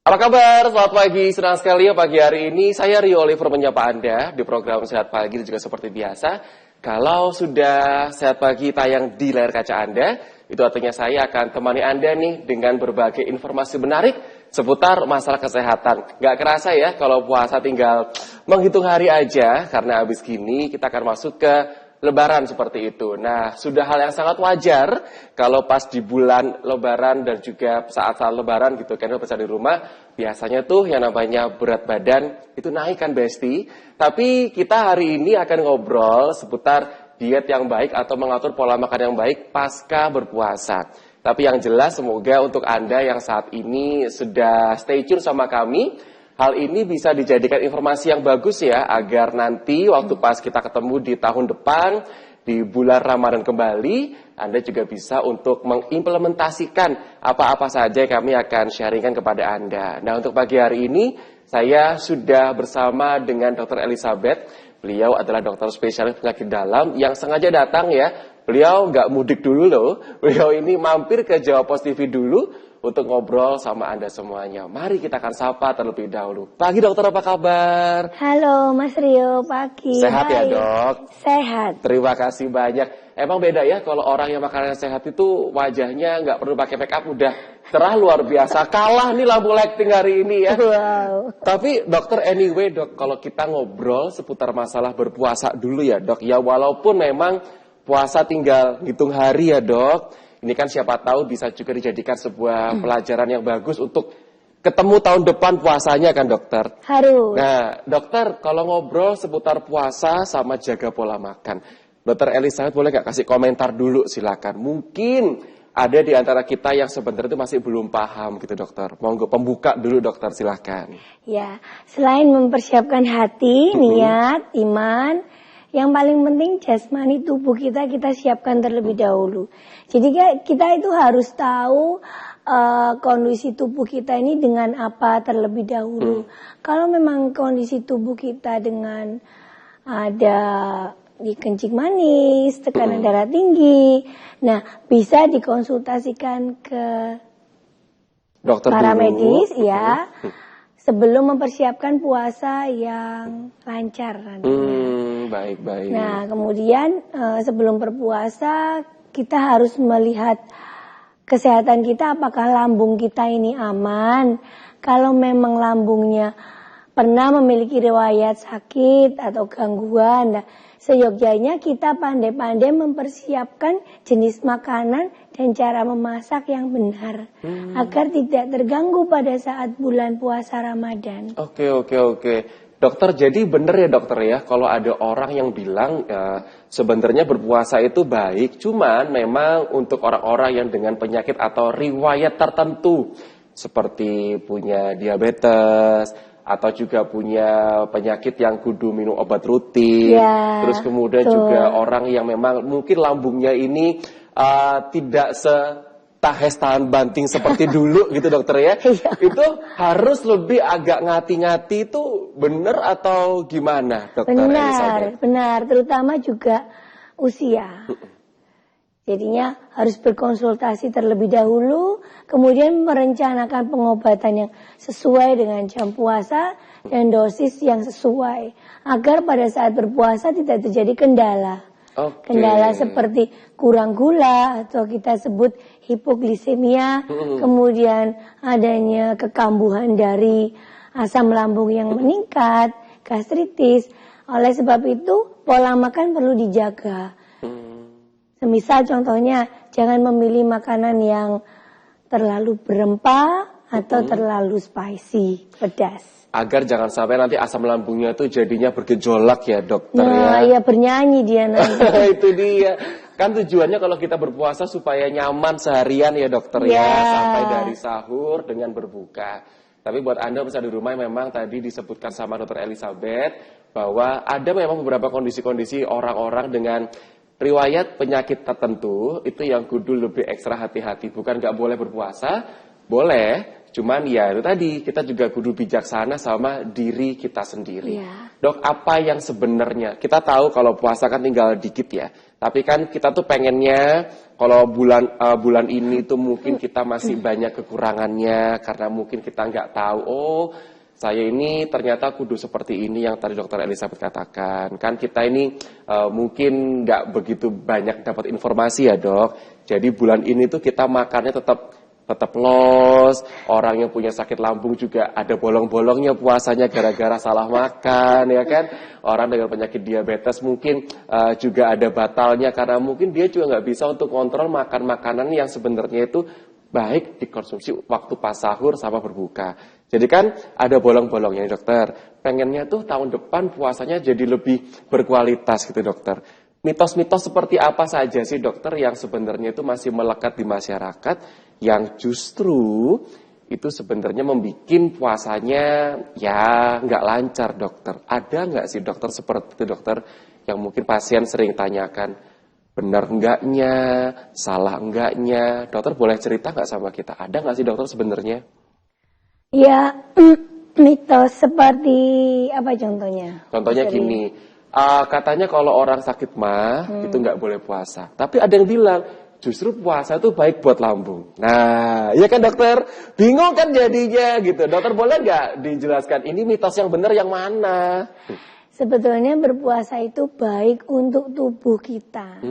Apa kabar? Selamat pagi, senang sekali ya pagi hari ini. Saya Rio Oliver menyapa Anda di program Sehat Pagi dan juga seperti biasa. Kalau sudah Sehat Pagi tayang di layar kaca Anda, itu artinya saya akan temani Anda nih dengan berbagai informasi menarik seputar masalah kesehatan. Gak kerasa ya kalau puasa tinggal menghitung hari aja, karena habis gini kita akan masuk ke Lebaran seperti itu. Nah, sudah hal yang sangat wajar kalau pas di bulan Lebaran dan juga saat-saat Lebaran gitu kan, bisa di rumah, biasanya tuh yang namanya berat badan itu naik kan Besti. Tapi kita hari ini akan ngobrol seputar diet yang baik atau mengatur pola makan yang baik pasca berpuasa. Tapi yang jelas semoga untuk Anda yang saat ini sudah stay tune sama kami, hal ini bisa dijadikan informasi yang bagus ya, agar nanti waktu pas kita ketemu di tahun depan, di bulan Ramadan kembali, Anda juga bisa untuk mengimplementasikan apa-apa saja yang kami akan sharingkan kepada Anda. Nah, untuk pagi hari ini, saya sudah bersama dengan Dr. Elizabeth. Beliau adalah dokter spesialis penyakit dalam yang sengaja datang ya. Beliau nggak mudik dulu loh. Beliau ini mampir ke Jawa Pos TV dulu untuk ngobrol sama Anda semuanya. Mari kita akan sapa terlebih dahulu. Pagi dokter, apa kabar? Halo Mas Rio, pagi. Sehat ya dok? Sehat. Terima kasih banyak. Emang beda ya kalau orang yang makanannya sehat itu wajahnya nggak perlu pakai make up, udah cerah luar biasa. Kalah nih lampu lighting hari ini ya. Wow. Tapi dokter anyway dok, kalau kita ngobrol seputar masalah berpuasa dulu ya dok. Ya walaupun memang puasa tinggal hitung hari ya dok. Ini kan siapa tahu bisa juga dijadikan sebuah pelajaran yang bagus untuk ketemu tahun depan puasanya kan dokter? Harus. Nah dokter, kalau ngobrol seputar puasa sama jaga pola makan, dokter Elizabeth boleh nggak kasih komentar dulu silakan. Mungkin ada di antara kita yang sebenarnya itu masih belum paham gitu dokter. Monggo pembuka dulu dokter silakan. Ya, selain mempersiapkan hati, niat, iman, yang paling penting jasmani tubuh kita siapkan terlebih dahulu. Jadi kita itu harus tahu kondisi tubuh kita ini dengan apa terlebih dahulu. Kalau memang kondisi tubuh kita dengan ada kencing manis, tekanan darah tinggi, nah bisa dikonsultasikan ke dokter para dulu. medis ya. Sebelum mempersiapkan puasa yang lancar nantinya. Baik. Nah, kemudian sebelum berpuasa kita harus melihat kesehatan kita, apakah lambung kita ini aman. Kalau memang lambungnya pernah memiliki riwayat sakit atau gangguan, nah, seyogyanya kita pandai-pandai mempersiapkan jenis makanan dan cara memasak yang benar agar tidak terganggu pada saat bulan puasa Ramadan. Oke. Dokter, jadi benar ya dokter ya, kalau ada orang yang bilang sebenarnya berpuasa itu baik, cuman memang untuk orang-orang yang dengan penyakit atau riwayat tertentu, seperti punya diabetes, atau juga punya penyakit yang kudu minum obat rutin, Ya, terus kemudian juga orang yang memang mungkin lambungnya ini tidak tahes tahan banting seperti dulu gitu dokter ya. Itu harus lebih agak ngati-ngati, itu benar atau gimana dokter Elizabeth? Benar, terutama juga usia. Jadinya harus berkonsultasi terlebih dahulu, kemudian merencanakan pengobatan yang sesuai dengan jam puasa dan dosis yang sesuai, agar pada saat berpuasa tidak terjadi kendala. Kendala seperti kurang gula atau kita sebut hipoglikemia, kemudian adanya kekambuhan dari asam lambung yang meningkat, gastritis. Oleh sebab itu pola makan perlu dijaga. Semisal contohnya jangan memilih makanan yang terlalu berempah atau terlalu spicy, pedas. Agar jangan sampai nanti asam lambungnya itu jadinya bergejolak ya dokter ya. Iya bernyanyi dia nanti. Itu dia. Kan tujuannya kalau kita berpuasa supaya nyaman seharian ya dokter ya. Sampai dari sahur dengan berbuka. Tapi buat Anda bisa di rumah memang tadi disebutkan sama dokter Elizabeth bahwa ada memang beberapa kondisi-kondisi orang-orang dengan riwayat penyakit tertentu itu yang kudu lebih ekstra hati-hati. Bukan nggak boleh berpuasa, boleh. Cuman ya itu tadi, kita juga kudu bijaksana sama diri kita sendiri. Iya. Dok, apa yang sebenarnya? Kita tahu kalau puasa kan tinggal dikit ya. Tapi kan kita tuh pengennya kalau bulan ini tuh mungkin kita masih banyak kekurangannya karena mungkin kita nggak tahu. Oh, saya ini ternyata kudu seperti ini yang tadi Dokter Elizabeth katakan. Kan kita ini mungkin nggak begitu banyak dapat informasi ya dok. Jadi bulan ini tuh kita makannya tetap los. Orang yang punya sakit lambung juga ada bolong-bolongnya puasanya gara-gara salah makan ya kan. Orang dengan penyakit diabetes mungkin juga ada batalnya karena mungkin dia juga nggak bisa untuk kontrol makan makanan yang sebenarnya itu baik dikonsumsi waktu pas sahur sama berbuka. Jadi kan ada bolong-bolongnya dokter. Pengennya tuh tahun depan puasanya jadi lebih berkualitas gitu dokter. Mitos-mitos seperti apa saja sih dokter yang sebenarnya itu masih melekat di masyarakat yang justru itu sebenarnya membuat puasanya ya nggak lancar dokter. Ada nggak sih dokter seperti itu dokter yang mungkin pasien sering tanyakan benar enggaknya, salah enggaknya. Dokter boleh cerita nggak sama kita? Ada nggak sih dokter sebenarnya? Ya, mitos seperti apa contohnya? Contohnya gini, katanya kalau orang sakit mah itu nggak boleh puasa. Tapi ada yang bilang justru puasa itu baik buat lambung. Nah, iya kan dokter? Bingung kan jadinya gitu. Dokter boleh nggak dijelaskan ini mitos yang benar yang mana? Sebetulnya berpuasa itu baik untuk tubuh kita.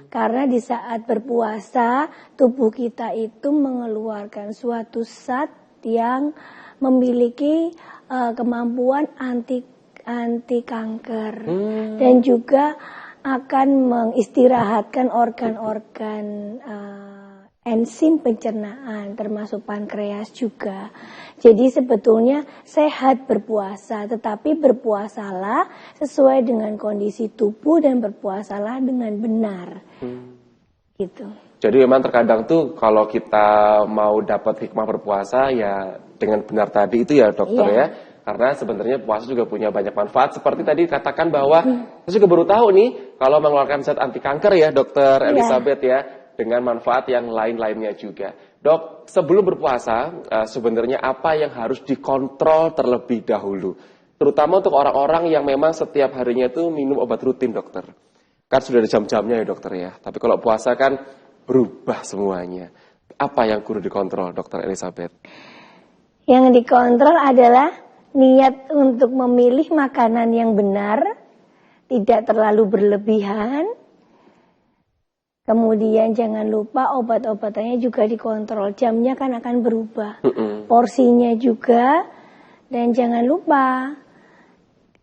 Karena di saat berpuasa, tubuh kita itu mengeluarkan suatu zat yang memiliki kemampuan anti kanker. Dan juga akan mengistirahatkan organ-organ enzim pencernaan termasuk pankreas juga. Jadi sebetulnya sehat berpuasa, tetapi berpuasalah sesuai dengan kondisi tubuh dan berpuasalah dengan benar. Gitu. Jadi memang terkadang tuh kalau kita mau dapat hikmah berpuasa ya dengan benar tadi itu ya dokter ya. Karena sebenarnya puasa juga punya banyak manfaat. Seperti tadi katakan bahwa saya juga baru tahu nih kalau mengeluarkan zat anti kanker ya dokter Elizabeth ya. Dengan manfaat yang lain-lainnya juga. Dok, sebelum berpuasa, sebenarnya apa yang harus dikontrol terlebih dahulu? Terutama untuk orang-orang yang memang setiap harinya itu minum obat rutin, dokter. Kan sudah ada jam-jamnya ya, dokter ya. Tapi kalau puasa kan berubah semuanya. Apa yang kudu dikontrol, dokter Elizabeth? Yang dikontrol adalah niat untuk memilih makanan yang benar, tidak terlalu berlebihan. Kemudian jangan lupa obat-obatannya juga dikontrol. Jamnya kan akan berubah. Porsinya juga. Dan jangan lupa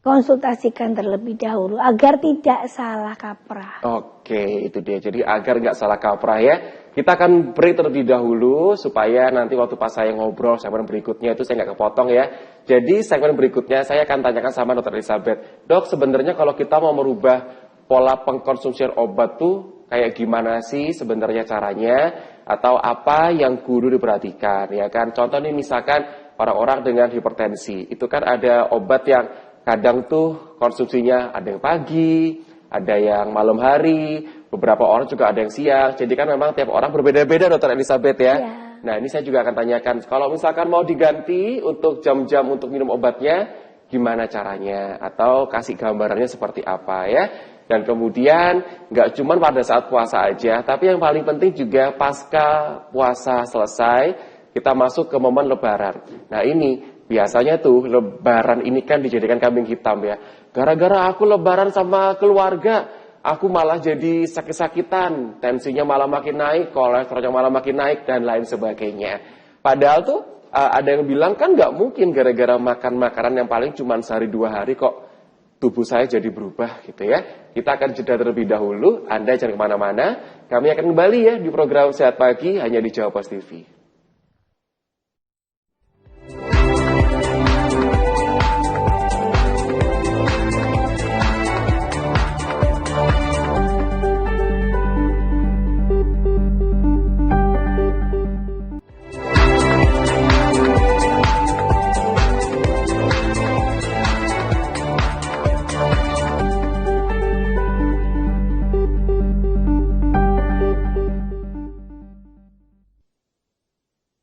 konsultasikan terlebih dahulu agar tidak salah kaprah. Oke, itu dia. Jadi agar nggak salah kaprah ya. Kita akan break terlebih dahulu supaya nanti waktu pas saya ngobrol segmen berikutnya itu saya nggak kepotong ya. Jadi segmen berikutnya saya akan tanyakan sama Dr. Elizabeth. Dok, sebenarnya kalau kita mau merubah pola pengkonsumsian obat tuh kayak gimana sih sebenarnya caranya atau apa yang kudu diperhatikan ya kan. Contoh nih misalkan orang-orang dengan hipertensi itu kan ada obat yang kadang tuh konsumsinya ada yang pagi, ada yang malam hari, beberapa orang juga ada yang siang. Jadi kan memang tiap orang berbeda-beda Dokter Elizabeth ya. Nah ini saya juga akan tanyakan kalau misalkan mau diganti untuk jam-jam untuk minum obatnya gimana caranya atau kasih gambarannya seperti apa ya. Dan kemudian nggak cuma pada saat puasa aja, tapi yang paling penting juga pasca puasa selesai, kita masuk ke momen lebaran. Nah ini, biasanya tuh lebaran ini kan dijadikan kambing hitam ya. Gara-gara aku lebaran sama keluarga, aku malah jadi sakit-sakitan, tensinya malah makin naik, kolesterolnya malah makin naik, dan lain sebagainya. Padahal tuh ada yang bilang kan nggak mungkin gara-gara makan makanan yang paling cuma sehari 2 hari kok tubuh saya jadi berubah gitu ya. Kita akan jeda terlebih dahulu, Anda jangan kemana-mana. Kami akan kembali ya di program Sehat Pagi hanya di Jawa Post TV.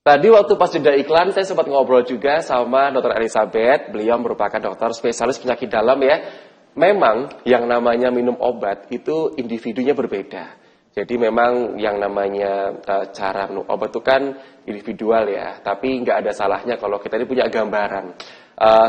Tadi waktu pas jeda iklan, saya sempat ngobrol juga sama Dr. Elizabeth. Beliau merupakan dokter spesialis penyakit dalam ya. Memang yang namanya minum obat itu individunya berbeda. Jadi memang yang namanya cara minum obat itu kan individual ya. Tapi nggak ada salahnya kalau kita ini punya gambaran.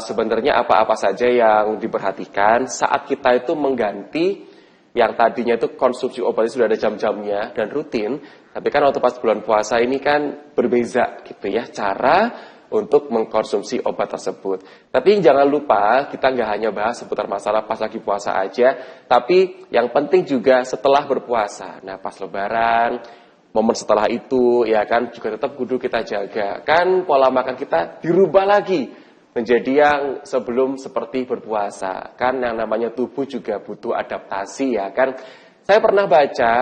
Sebenarnya apa-apa saja yang diperhatikan saat kita itu mengganti yang tadinya itu konsumsi obat sudah ada jam-jamnya dan rutin, tapi kan waktu pas bulan puasa ini kan berbeza gitu ya cara untuk mengkonsumsi obat tersebut. Tapi jangan lupa kita nggak hanya bahas seputar masalah pas lagi puasa aja, tapi yang penting juga setelah berpuasa. Nah pas lebaran, momen setelah itu ya kan juga tetap kudu kita jaga. Kan pola makan kita dirubah lagi menjadi yang sebelum seperti berpuasa. Kan yang namanya tubuh juga butuh adaptasi ya kan. Saya pernah baca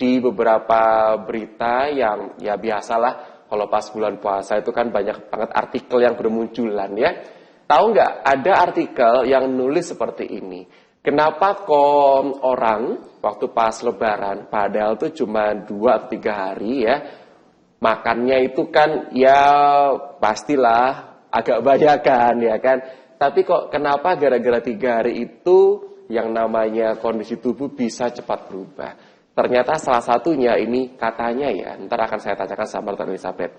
di beberapa berita yang ya biasalah kalau pas bulan puasa itu kan banyak banget artikel yang bermunculan ya. Tahu nggak ada artikel yang nulis seperti ini. Kenapa kok orang waktu pas lebaran padahal tuh cuma 2 atau 3 hari ya. Makannya itu kan ya pastilah agak banyakan ya kan. Tapi kok kenapa gara-gara 3 hari itu yang namanya kondisi tubuh bisa cepat berubah. Ternyata salah satunya ini katanya ya, ntar akan saya tanyakan sama Dr. Elizabeth.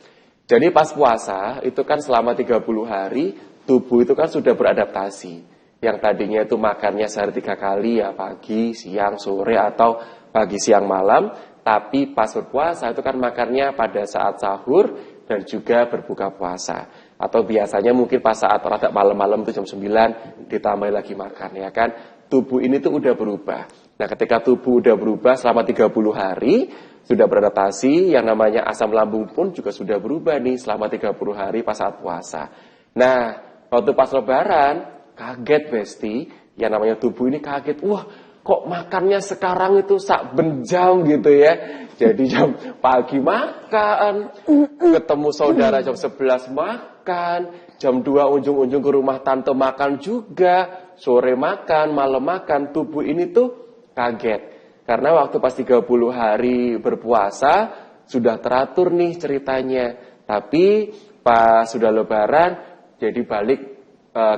Jadi pas puasa itu kan selama 30 hari tubuh itu kan sudah beradaptasi. Yang tadinya itu makannya sehari 3 kali ya pagi, siang, sore atau pagi, siang, malam. Tapi pas berpuasa itu kan makannya pada saat sahur dan juga berbuka puasa. Atau biasanya mungkin pas saat rada malam-malam itu jam 9 ditambah lagi makan ya kan. Tubuh ini tuh udah berubah. Nah ketika tubuh udah berubah selama 30 hari sudah beradaptasi, yang namanya asam lambung pun juga sudah berubah nih selama 30 hari pas saat puasa. Nah waktu pas lebaran kaget Besti, yang namanya tubuh ini kaget. Wah kok makannya sekarang itu sak benjam gitu ya. Jadi jam pagi makan, ketemu saudara jam 11 makan, jam 2 ujung-ujung ke rumah tante makan juga, sore makan, malam makan, tubuh ini tuh kaget. Karena waktu pas 30 hari berpuasa, sudah teratur nih ceritanya. Tapi pas sudah lebaran, jadi balik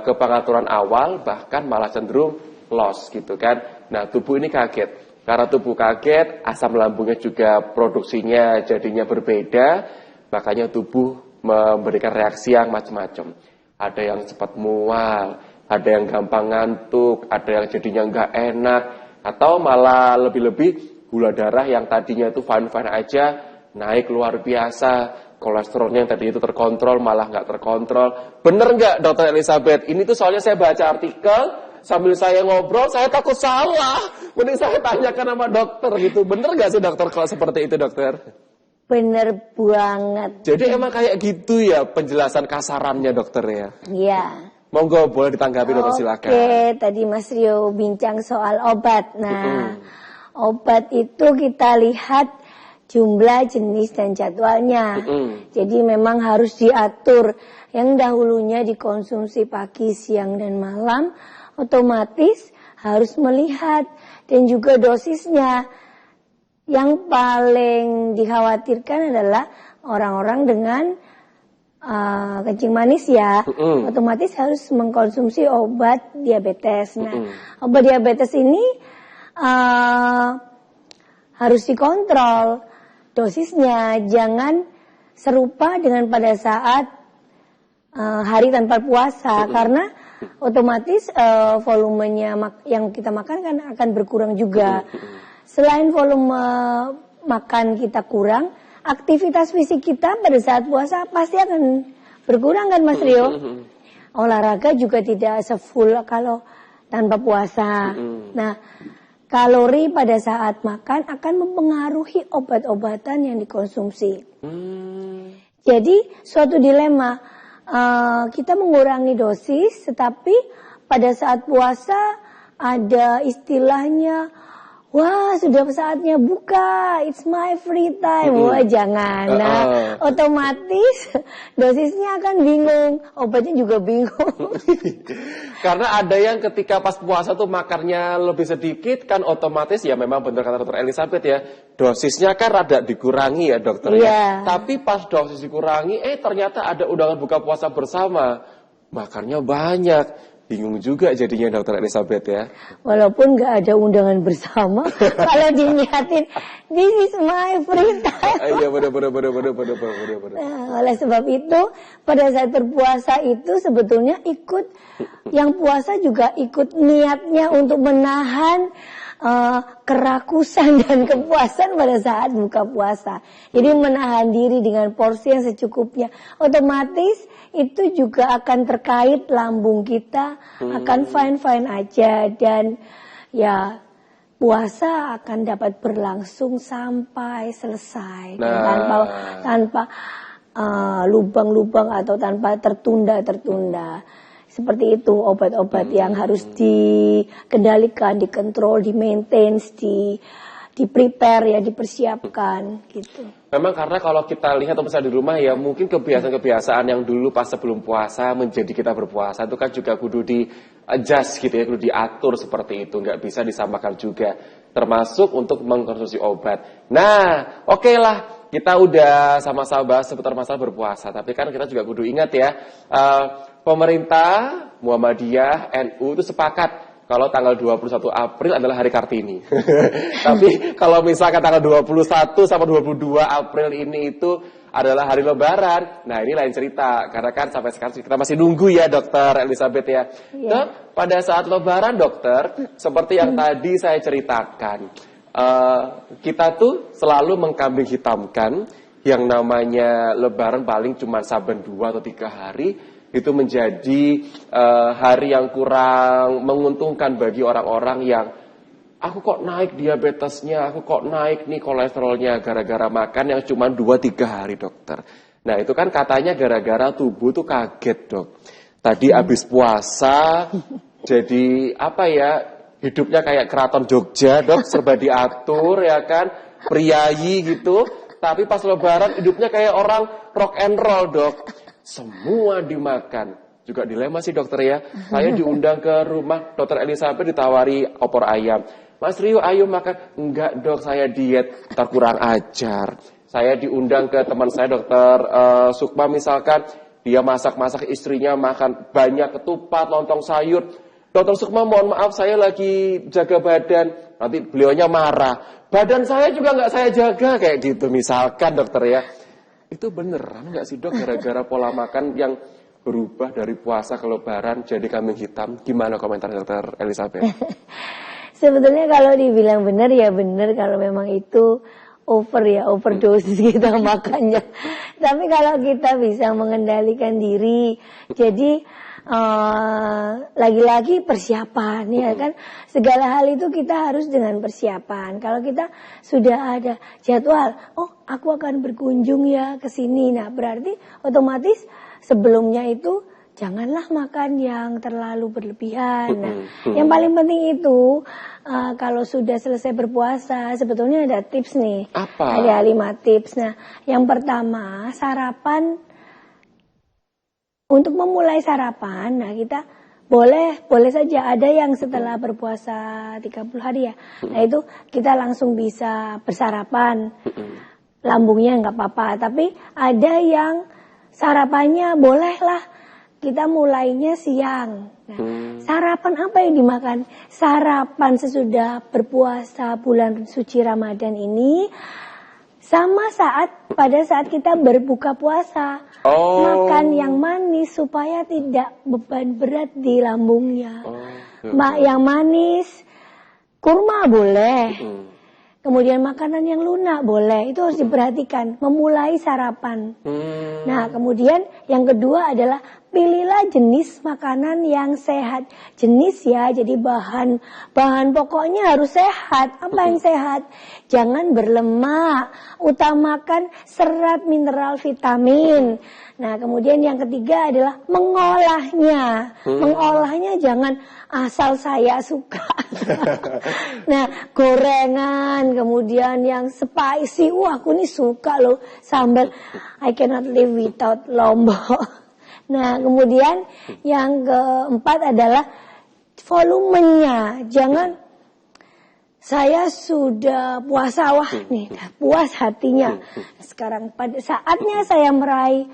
ke pengaturan awal, bahkan malah cenderung loss gitu kan. Nah tubuh ini kaget. Karena tubuh kaget, asam lambungnya juga produksinya jadinya berbeda, makanya tubuh memberikan reaksi yang macam-macam. Ada yang cepat mual, ada yang gampang ngantuk, ada yang jadinya nggak enak, atau malah lebih-lebih gula darah yang tadinya itu fine-fine aja, naik luar biasa, kolesterolnya yang tadi itu terkontrol malah nggak terkontrol. Bener nggak Dr. Elizabeth? Ini tuh soalnya saya baca artikel, sambil saya ngobrol, saya takut salah. Mending saya tanyakan sama dokter gitu. Bener gak sih dokter kalau seperti itu dokter? Bener banget. Jadi emang kayak gitu ya penjelasan kasarannya dokter ya? Iya. Monggo boleh ditanggapi dokter silakan. Oke, tadi Mas Rio bincang soal obat. Nah, obat itu kita lihat jumlah, jenis, dan jadwalnya. Jadi memang harus diatur. Yang dahulunya dikonsumsi pagi, siang, dan malam, otomatis harus melihat dan juga dosisnya. Yang paling dikhawatirkan adalah orang-orang dengan kencing manis ya, otomatis harus mengkonsumsi obat diabetes. Nah, obat diabetes ini harus dikontrol dosisnya, jangan serupa dengan pada saat hari tanpa puasa, karena otomatis volumenya yang kita makan kan akan berkurang juga. Selain volume makan kita kurang, aktivitas fisik kita pada saat puasa pasti akan berkurang kan Mas Rio? Olahraga juga tidak sefull kalau tanpa puasa. Nah, kalori pada saat makan akan mempengaruhi obat-obatan yang dikonsumsi. Jadi suatu dilema. Kita mengurangi dosis, tetapi pada saat puasa ada istilahnya wah sudah saatnya buka, it's my free time. Wah jangan, nah otomatis dosisnya akan bingung, obatnya juga bingung. Karena ada yang ketika pas puasa tuh makannya lebih sedikit, kan otomatis ya memang benar kata dokter Elizabeth ya, dosisnya kan rada dikurangi ya dokter ya. Tapi pas dosis dikurangi, ternyata ada undangan buka puasa bersama, makannya banyak. Bingung juga jadinya dokter Elizabeth ya. Walaupun nggak ada undangan bersama, kalau diniatin, this is my free time. Iya benar. Nah, oleh sebab itu, pada saat berpuasa itu sebetulnya yang puasa juga ikut niatnya untuk menahan kerakusan dan kepuasan pada saat buka puasa. Jadi menahan diri dengan porsi yang secukupnya. Otomatis itu juga akan terkait lambung kita akan fine-fine aja, dan ya puasa akan dapat berlangsung sampai selesai dan tanpa lubang-lubang atau tanpa tertunda. Seperti itu obat-obat yang harus dikendalikan, dikontrol, di-maintain, di-prepare ya, dipersiapkan gitu. Memang karena kalau kita lihat atau misalnya di rumah ya, mungkin kebiasaan-kebiasaan yang dulu pas sebelum puasa menjadi kita berpuasa itu kan juga kudu di-adjust gitu ya, kudu diatur seperti itu, nggak bisa disamakan juga. Termasuk untuk mengkonsumsi obat. Nah, oke lah, kita udah sama-sama bahas seputar masalah berpuasa, tapi kan kita juga kudu ingat ya, pemerintah, Muhammadiyah, NU itu sepakat kalau tanggal 21 April adalah hari Kartini. Tapi kalau misalkan tanggal 21 sampai 22 April ini itu adalah hari Lebaran, nah ini lain cerita. Karena kan sampai sekarang kita masih nunggu ya dokter Elizabeth ya. Nah, pada saat Lebaran dokter, seperti yang tadi saya ceritakan, kita tuh selalu mengkambing hitamkan yang namanya Lebaran paling cuma saben 2 atau 3 hari. Itu menjadi hari yang kurang menguntungkan bagi orang-orang yang aku kok naik diabetesnya, aku kok naik nih kolesterolnya gara-gara makan yang cuma 2-3 hari dokter. Nah itu kan katanya gara-gara tubuh tuh kaget dok. Tadi habis puasa jadi apa ya, hidupnya kayak keraton Jogja dok, serba diatur ya kan, priayi gitu. Tapi pas Lebaran hidupnya kayak orang rock and roll dok. Semua dimakan. Juga dilema sih dokter ya. Saya diundang ke rumah dokter Elizabeth, ditawari opor ayam. Mas Rio ayo makan. Enggak dok, saya diet. Ntar kurang ajar. Saya diundang ke teman saya dokter Sukma misalkan. Dia masak-masak, istrinya makan banyak ketupat, lontong sayur. Dokter Sukma mohon maaf saya lagi jaga badan. Nanti beliaunya marah. Badan saya juga nggak saya jaga. Kayak gitu misalkan dokter ya. Itu beneran nggak sih dok, gara-gara pola makan yang berubah dari puasa ke Lebaran jadi kambing hitam? Gimana komentar dokter Elizabeth? Sebetulnya kalau dibilang benar ya benar, kalau memang itu overdosis kita makannya. Tapi kalau kita bisa mengendalikan diri, jadi lagi-lagi persiapan ya kan, segala hal itu kita harus dengan persiapan. Kalau kita sudah ada jadwal, aku akan berkunjung ya ke sini, nah berarti otomatis sebelumnya itu janganlah makan yang terlalu berlebihan. Nah, yang paling penting itu kalau sudah selesai berpuasa sebetulnya ada tips nih. Apa? Ada 5 tips. Nah, yang pertama sarapan. Untuk memulai sarapan, nah kita boleh saja ada yang setelah berpuasa 30 hari ya. Nah itu kita langsung bisa bersarapan. Lambungnya nggak apa-apa, tapi ada yang sarapannya bolehlah kita mulainya siang. Nah, sarapan apa yang dimakan? Sarapan sesudah berpuasa bulan suci Ramadan ini sama pada saat kita berbuka puasa. Makan yang manis supaya tidak beban berat di lambungnya. Yang manis, kurma boleh. Kemudian makanan yang lunak boleh. Itu harus diperhatikan. Memulai sarapan. Nah kemudian yang kedua adalah pilihlah jenis makanan yang sehat. Jenis ya, jadi bahan pokoknya harus sehat. Apa yang sehat? Jangan berlemak, utamakan serat, mineral, vitamin. Nah, kemudian yang ketiga adalah mengolahnya. Mengolahnya jangan asal saya suka. Nah, gorengan, kemudian yang spicy. Wah, aku ini suka loh sambal. I cannot live without lombok. Nah, kemudian yang keempat adalah volumenya. Jangan saya sudah puasa, wah nih, puas hatinya. Sekarang pada saatnya saya meraih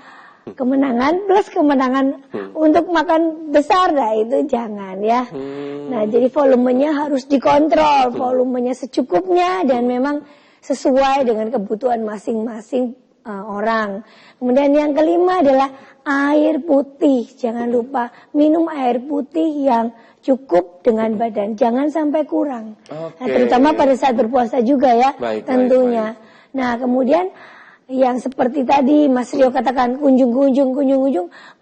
kemenangan plus kemenangan untuk makan besar, nah itu jangan ya. Nah, jadi volumenya harus dikontrol, volumenya secukupnya dan memang sesuai dengan kebutuhan masing-masing orang. Kemudian yang kelima adalah air putih. Jangan lupa minum air putih yang cukup dengan badan. Jangan sampai kurang. Nah, terutama pada saat berpuasa juga ya, tentunya. Nah, kemudian yang seperti tadi Mas Rio katakan kunjung,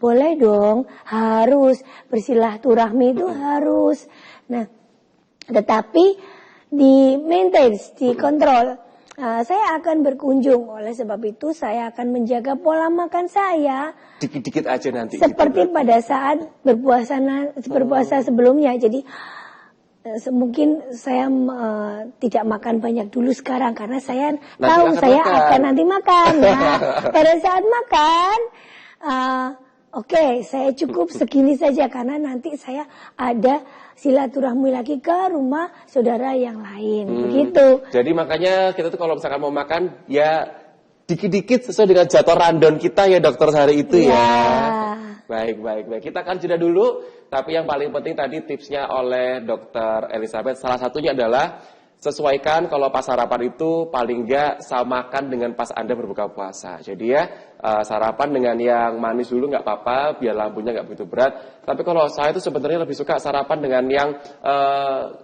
boleh dong, harus bersilaturahmi itu harus. Nah, tetapi di maintain, dikontrol. Saya akan berkunjung, oleh sebab itu saya akan menjaga pola makan saya. Dikit-dikit aja nanti. Seperti gitu, pada saat berpuasa sebelumnya. Jadi mungkin saya tidak makan banyak dulu sekarang karena saya tahu saya akan nanti makan. Nah, pada saat makan, oke, saya cukup segini saja karena nanti saya ada silaturahmi lagi ke rumah saudara yang lain, begitu. Jadi makanya kita tuh kalau misalkan mau makan ya dikit-dikit sesuai dengan jadwal rundown kita ya dokter hari itu ya. Baik. Kita akan jeda dulu, tapi yang paling penting tadi tipsnya oleh dokter Elizabeth, salah satunya adalah sesuaikan kalau pas sarapan itu paling enggak samakan dengan pas Anda berbuka puasa. Jadi ya sarapan dengan yang manis dulu nggak apa-apa, biar lambungnya nggak begitu berat. Tapi kalau saya itu sebenarnya lebih suka sarapan dengan yang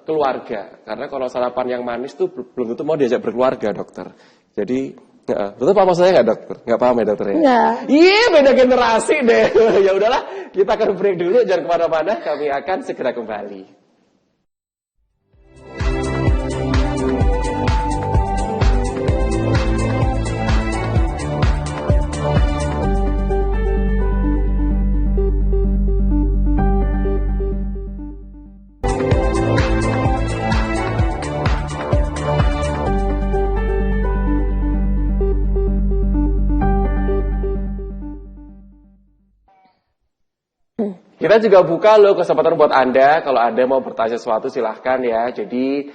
keluarga. Karena kalau sarapan yang manis tuh belum tentu mau diajak berkeluarga, dokter. Jadi, betul paham maksudnya nggak dokter? Nggak paham ya dokter ya? Nggak. Iya, beda generasi deh. Ya udahlah, kita akan break dulu, jangan kemana-mana. Kami akan segera kembali. Kita juga buka loh kesempatan buat Anda, kalau Anda mau bertanya sesuatu silahkan ya. Jadi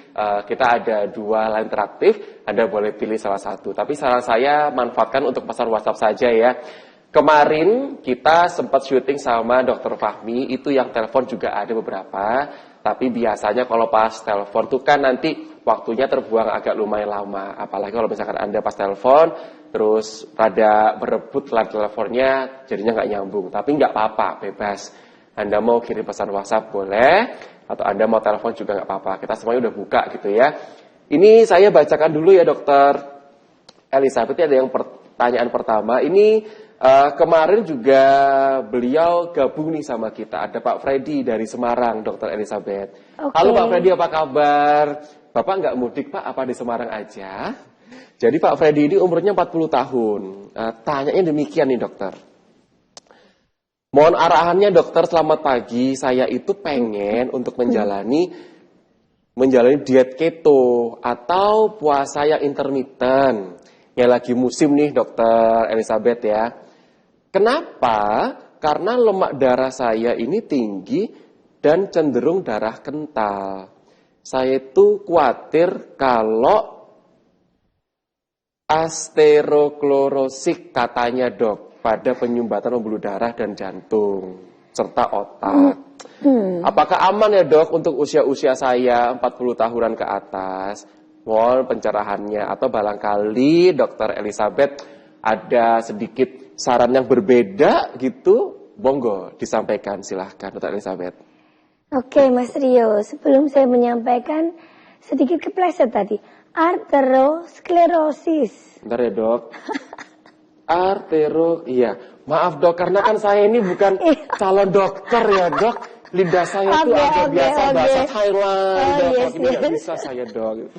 kita ada 2 line interaktif, Anda boleh pilih salah satu. Tapi saran saya manfaatkan untuk pesan WhatsApp saja ya. Kemarin kita sempat syuting sama Dr. Fahmi, itu yang telepon juga ada beberapa. Tapi biasanya kalau pas telepon tuh kan nanti waktunya terbuang agak lumayan lama. Apalagi kalau misalkan Anda pas telepon, terus rada berebut line teleponnya, jadinya nggak nyambung. Tapi nggak apa-apa, bebas. Anda mau kirim pesan WhatsApp boleh, atau Anda mau telepon juga nggak apa-apa. Kita semuanya udah buka gitu ya. Ini saya bacakan dulu ya dokter Elizabeth, ada yang pertanyaan pertama. Ini kemarin juga beliau gabung nih sama kita. Ada Pak Freddy dari Semarang, dokter Elizabeth. Halo Pak Freddy, apa kabar? Bapak nggak mudik Pak, apa di Semarang aja? Jadi Pak Freddy ini umurnya 40 tahun. Tanyanya demikian nih dokter. Mohon arahannya dokter, selamat pagi. Saya itu pengen untuk menjalani diet keto atau puasa yang intermittent. Yang lagi musim nih dokter Elizabeth ya. Kenapa? Karena lemak darah saya ini tinggi dan cenderung darah kental. Saya itu khawatir kalau aterosklerosik katanya dok, pada penyumbatan pembuluh darah dan jantung, serta otak. Apakah aman ya dok untuk usia-usia saya 40 tahunan ke atas? Mohon pencerahannya. Atau barangkali dokter Elizabeth ada sedikit saran yang berbeda gitu? Monggo disampaikan, silahkan dokter Elizabeth. Oke Mas Rio, sebelum saya menyampaikan sedikit kepleset tadi. Aterosklerosis. Bentar ya dok. Iya. Maaf dok, karena kan saya ini bukan calon dokter ya dok. Lidah saya tuh agak biasa bahasa Thailand. Ini nggak bisa saya dok.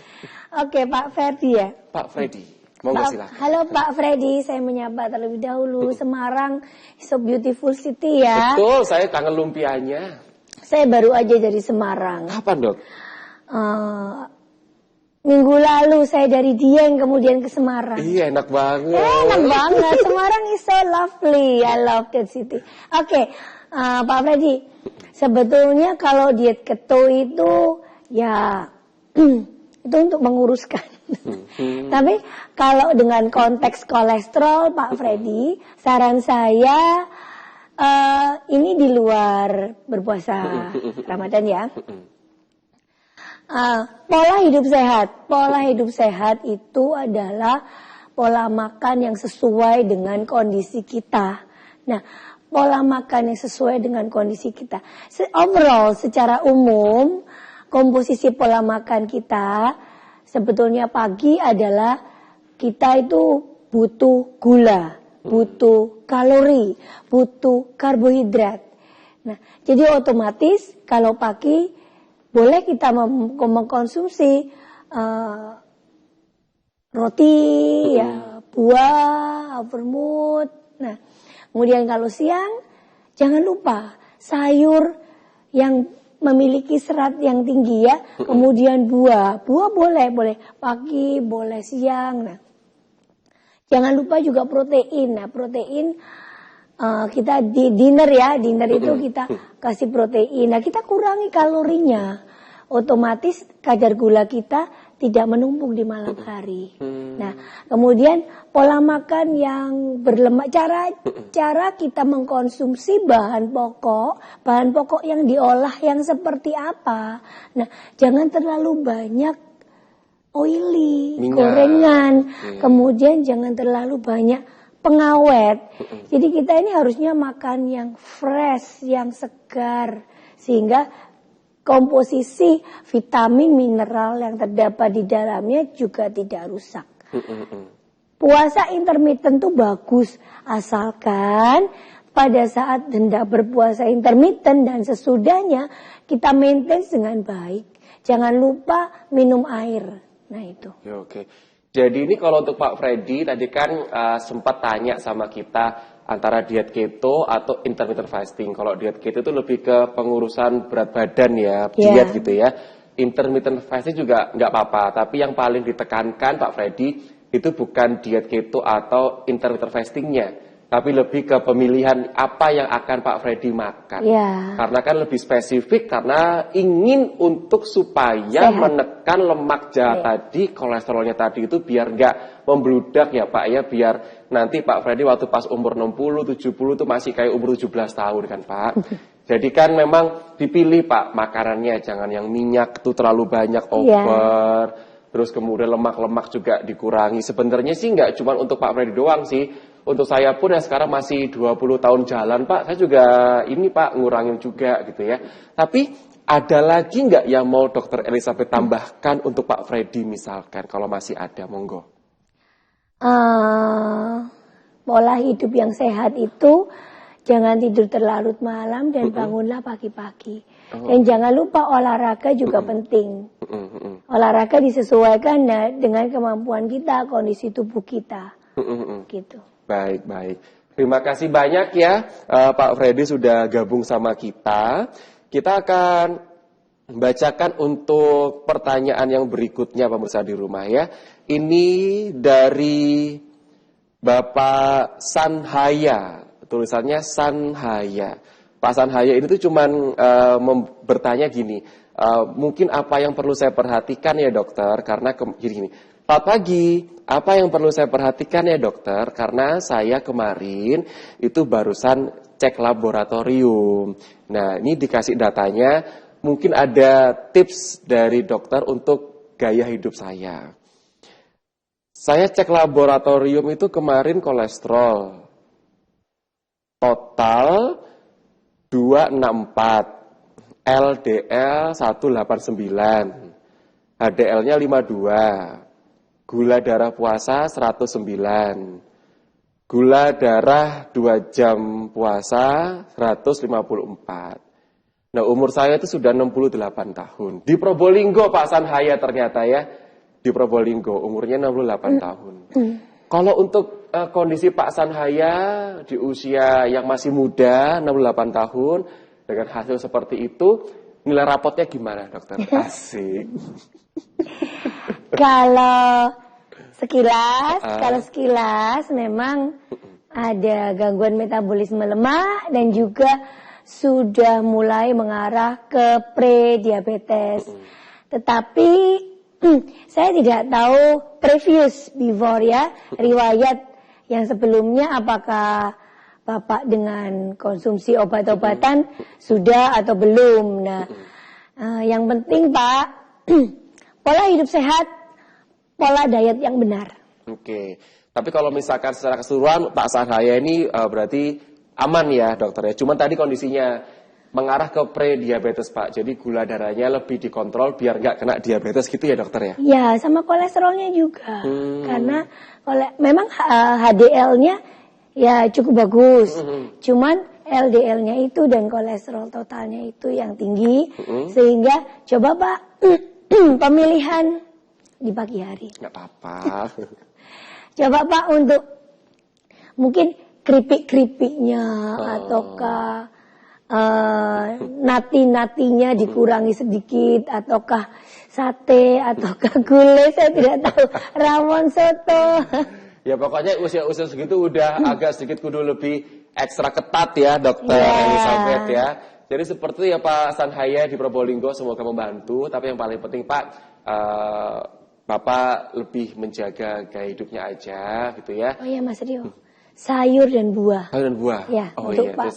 Oke, Pak Ferdi ya. Pak Freddy, monggo silakan. Halo Pak Freddy, saya menyapa terlebih dahulu. Semarang, so beautiful city ya. Betul, saya kangen lumpianya. Saya baru aja dari Semarang. Kapan dok? Minggu lalu saya dari Dieng kemudian ke Semarang. Iya, enak banget. Enak banget. Semarang is so lovely. I love that city. Oke, Pak Freddy, sebetulnya kalau diet keto itu ya itu untuk menguruskan. Tapi kalau dengan konteks kolesterol, Pak Freddy, saran saya ini di luar berpuasa Ramadan ya. Pola hidup sehat itu adalah pola makan yang sesuai dengan kondisi kita. Nah, pola makan yang sesuai dengan kondisi kita. Overall, secara umum, komposisi pola makan kita sebetulnya pagi adalah kita itu butuh gula, butuh kalori, butuh karbohidrat. Nah, jadi otomatis kalau pagi boleh kita mengkonsumsi roti, ya, buah, vermouth. Nah, kemudian kalau siang jangan lupa sayur yang memiliki serat yang tinggi ya. Kemudian buah boleh pagi, boleh siang. Nah, jangan lupa juga protein. Nah, protein kita di dinner itu kita kasih protein. Nah, kita kurangi kalorinya. Otomatis kadar gula kita tidak menumpuk di malam hari. Nah, kemudian pola makan yang berlemak, cara kita mengkonsumsi bahan pokok yang diolah yang seperti apa. Nah, jangan terlalu banyak oily, gorengan. Kemudian jangan terlalu banyak pengawet. Jadi kita ini harusnya makan yang fresh, yang segar, sehingga komposisi vitamin mineral yang terdapat di dalamnya juga tidak rusak. Puasa intermittent itu bagus, asalkan pada saat hendak berpuasa intermittent dan sesudahnya kita maintain dengan baik. Jangan lupa minum air. Nah itu. Oke. Jadi ini kalau untuk Pak Freddy tadi kan sempat tanya sama kita antara diet keto atau intermittent fasting. Kalau diet keto itu lebih ke pengurusan berat badan ya, diet gitu ya. Intermittent fasting juga nggak apa-apa, tapi yang paling ditekankan Pak Freddy itu bukan diet keto atau intermittent fastingnya, tapi lebih ke pemilihan apa yang akan Pak Freddy makan. Karena kan lebih spesifik, karena ingin untuk supaya menekan lemak jahat tadi, kolesterolnya tadi itu biar nggak membludak ya Pak ya, biar nanti Pak Freddy waktu pas umur 60, 70 itu masih kayak umur 17 tahun kan Pak. Jadi kan memang dipilih Pak makanannya, jangan yang minyak itu terlalu banyak over, terus kemudian lemak-lemak juga dikurangi. Sebenarnya sih nggak cuma untuk Pak Freddy doang sih, untuk saya pun yang sekarang masih 20 tahun jalan Pak, saya juga ini Pak ngurangin juga gitu ya. Tapi ada lagi nggak yang mau Dokter Elizabeth tambahkan untuk Pak Freddy misalkan, kalau masih ada, monggo. Pola hidup yang sehat itu jangan tidur terlarut malam dan bangunlah pagi-pagi. Dan jangan lupa olahraga juga penting. Olahraga disesuaikan dengan kemampuan kita, kondisi tubuh kita. Gitu. Baik. Terima kasih banyak ya Pak Freddy sudah gabung sama kita. Kita akan bacakan untuk pertanyaan yang berikutnya pemirsa di rumah ya. Ini dari Bapak Sanhaya, tulisannya Sanhaya. Pak Sanhaya ini tuh cuman bertanya gini, mungkin apa yang perlu saya perhatikan ya dokter, karena gini. Selamat pagi, apa yang perlu saya perhatikan ya dokter, karena saya kemarin itu barusan cek laboratorium. Nah ini dikasih datanya, mungkin ada tips dari dokter untuk gaya hidup saya. Saya cek laboratorium itu kemarin kolesterol total 264, LDL 189, HDL-nya 52, gula darah puasa 109, gula darah 2 jam puasa 154. Nah, umur saya itu sudah 68 tahun. Di Probolinggo Pak Sanhaya ternyata ya. Di Probolinggo umurnya 68 tahun. Kalau untuk kondisi Pak Sanhaya di usia yang masih muda, 68 tahun, dengan hasil seperti itu, nilai rapotnya gimana, dokter? Asik. Kalau sekilas memang ada gangguan metabolisme lemah dan juga sudah mulai mengarah ke pre-diabetes. Tetapi saya tidak tahu before ya, riwayat yang sebelumnya apakah Bapak dengan konsumsi obat-obatan sudah atau belum. Nah, yang penting Pak, pola hidup sehat, pola diet yang benar. Oke, tapi kalau misalkan secara keseluruhan Pak Sanhaya ini berarti aman ya dokter ya. Cuman tadi kondisinya mengarah ke pre-diabetes Pak. Jadi gula darahnya lebih dikontrol biar nggak kena diabetes gitu ya dokter ya? Ya, sama kolesterolnya juga. Karena memang HDL-nya ya cukup bagus. Cuman LDL-nya itu dan kolesterol totalnya itu yang tinggi. Sehingga coba Pak, pemilihan di pagi hari. Nggak apa-apa. Coba Pak untuk mungkin keripik-keripiknya ataukah nati-natinya dikurangi sedikit, ataukah sate, ataukah gulai, saya tidak tahu, rawon soto. Ya pokoknya usia-usia segitu udah agak sedikit kudu lebih ekstra ketat ya dokter Elizabeth ya. Jadi seperti ya Pak Sanhaya di Probolinggo, semoga membantu. Tapi yang paling penting Pak, Bapak lebih menjaga gaya hidupnya aja gitu ya. Oh iya Mas Rio, sayur dan buah. Sayur dan buah. Ya, oh untuk iya, Pak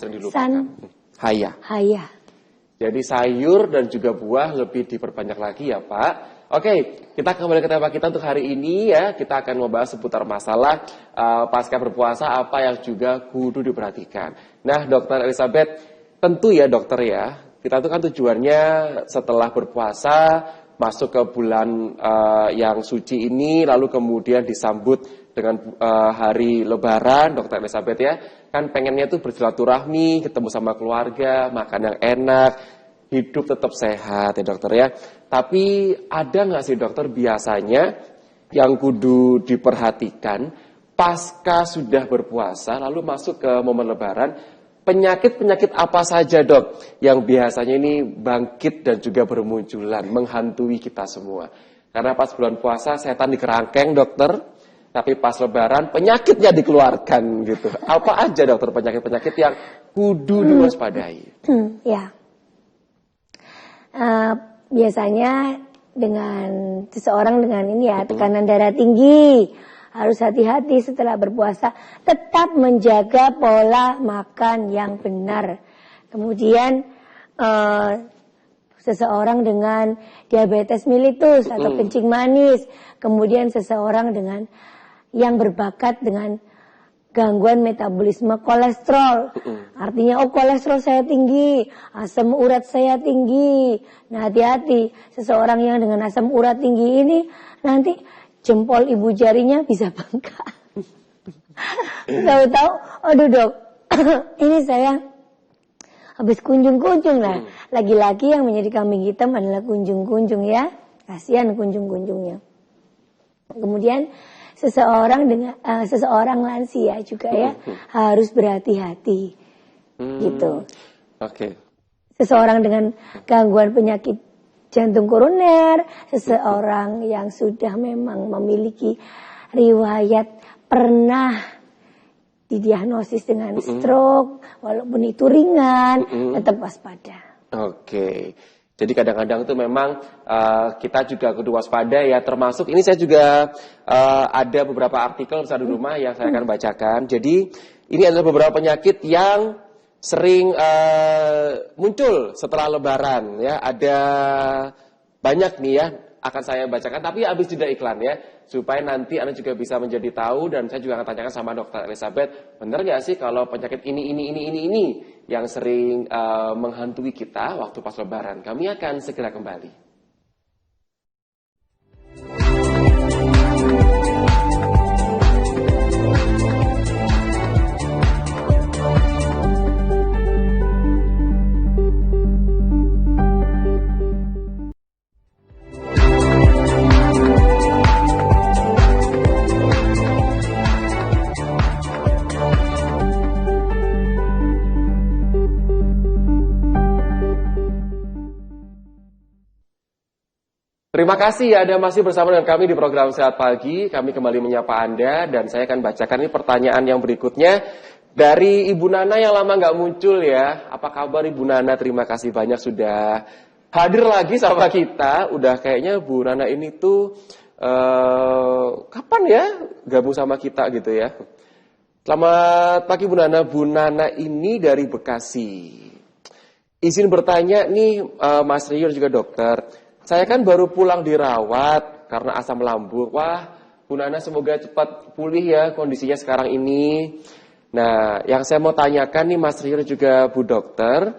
Sanhaya. Jadi sayur dan juga buah lebih diperbanyak lagi ya Pak. Oke, kita kembali ke tema kita untuk hari ini ya. Kita akan membahas seputar masalah pasca berpuasa apa yang juga kudu diperhatikan. Nah dokter Elizabeth, tentu ya dokter ya, kita itu kan tujuannya setelah berpuasa masuk ke bulan yang suci ini, lalu kemudian disambut dengan hari Lebaran, dokter Elizabeth ya, kan pengennya tuh bersilaturahmi, ketemu sama keluarga, makan yang enak, hidup tetap sehat ya dokter ya. Tapi ada nggak sih dokter biasanya yang kudu diperhatikan pasca sudah berpuasa, lalu masuk ke momen Lebaran, penyakit-penyakit apa saja dok yang biasanya ini bangkit dan juga bermunculan, menghantui kita semua. Karena pas bulan puasa setan dikerangkeng dokter, tapi pas Lebaran penyakitnya dikeluarkan gitu. Apa aja dokter penyakit-penyakit yang kudu diwaspadai? Ya, biasanya dengan seseorang dengan ini ya tekanan darah tinggi, harus hati-hati setelah berpuasa, tetap menjaga pola makan yang benar. Kemudian seseorang dengan diabetes mellitus atau kencing manis, kemudian seseorang dengan yang berbakat dengan gangguan metabolisme kolesterol. Artinya, oh kolesterol saya tinggi, asam urat saya tinggi. Nah hati-hati, seseorang yang dengan asam urat tinggi ini nanti jempol ibu jarinya bisa bengkak. Tahu-tahu, aduh dok, ini saya habis kunjung-kunjung lah. Lagi-lagi yang menjadi kambing hitam adalah kunjung-kunjung ya. Kasihan kunjung-kunjungnya. Kemudian seseorang lansia juga ya harus berhati-hati gitu. Oke. Seseorang dengan gangguan penyakit jantung koroner, seseorang yang sudah memang memiliki riwayat pernah didiagnosis dengan stroke, walaupun itu ringan, tetap waspada. Oke. Jadi kadang-kadang itu memang kita juga kudu waspada ya, termasuk ini saya juga ada beberapa artikel besar di rumah yang saya akan bacakan. Jadi ini adalah beberapa penyakit yang sering muncul setelah Lebaran ya. Ada banyak nih ya, akan saya bacakan tapi habis jeda iklan ya, supaya nanti Anda juga bisa menjadi tahu, dan saya juga akan tanyakan sama dokter Elizabeth, benar nggak sih kalau penyakit ini yang sering menghantui kita waktu pas Lebaran. Kami akan segera kembali. Terima kasih ya, Anda masih bersama dengan kami di program Sehat Pagi. Kami kembali menyapa Anda dan saya akan bacakan ini pertanyaan yang berikutnya dari Ibu Nana yang lama nggak muncul ya. Apa kabar Ibu Nana? Terima kasih banyak sudah hadir lagi sama kita. Udah kayaknya Bu Nana ini tuh kapan ya gabung sama kita gitu ya. Selamat pagi Bu Nana. Bu Nana ini dari Bekasi. Izin bertanya nih Mas Rio juga dokter. Saya kan baru pulang dirawat karena asam lambung. Wah, Bu Nana semoga cepat pulih ya kondisinya sekarang ini. Nah, yang saya mau tanyakan nih Mas Rio juga Bu Dokter.